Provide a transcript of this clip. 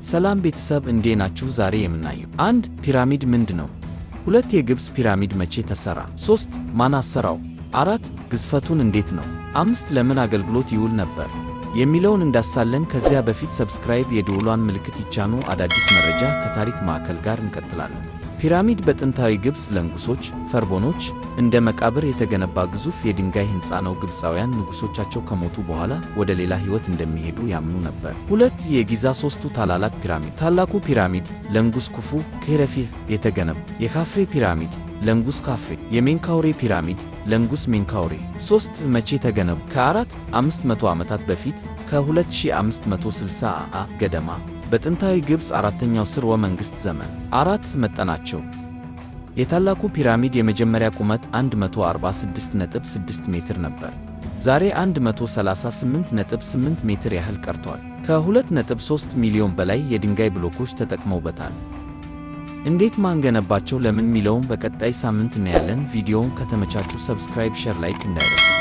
ሰላም ቤተሰብ እንዴት ናችሁ? ዛሬ የምናየው 1. ፒራሚድ ምንድነው? 2. የግብፅ ፒራሚድ መቼ ተሰራ? 3. ማን አሰራው? 4. ግዝፈቱን እንዴት ነው? 5. ለምን አገልግሎት ይውል ነበር የሚለውን እንዳሳለን። ከዚያ በፊት ሰብስክራይብ የደወሏን ምልክት ይጫኑ። አዳዲስ መረጃ ከታሪክ ማዕከል ጋር እንቀጥላለን። ፒራሚድ በጥንታዊ ግብፅ ለንጉሶች ፈርዖኖች እንደ መቃብር የተገነባ ግዙፍ የድንጋይ ሕንፃ ነው። ግብፃውያን ንጉሶቻቸው ከሞቱ በኋላ ወደ ሌላ ሕይወት እንደሚሄዱ ያምኑ ነበር። 2. የጊዛ ሦስቱ ታላላቅ ፒራሚድ። ታላቁ ፒራሚድ ለንጉስ ኩፉ ከሄረፊህ የተገነባ። የካፍሬ ፒራሚድ ለንጉስ ካፍሬ። የሜንካውሬ ፒራሚድ ለንጉስ ሜንካውሬ። 3. መቼ ተገነቡ? ከ4,500 ዓመታት በፊት ከ2560 ገደማ በጥንታዊ ግብፅ አራተኛው ሥርወ መንግሥት ዘመን። 4. መጠናቸው። የታላቁ ፒራሚድ የመጀመሪያ ቁመት 146.6 ሜትር ነበር። ዛሬ 138.8 ሜትር ያህል ቀርቷል። ከ2.3 ሚሊዮን በላይ የድንጋይ ብሎኮች ተጠቅመውበታል። እንዴት ማን ገነባቸው? ለምን ሚለውን በቀጣይ ሳምንት እናያለን። ቪዲዮውን ከተመቻችሁ ሰብስክራይብ፣ ሼር፣ ላይክ እንዳይረሳ።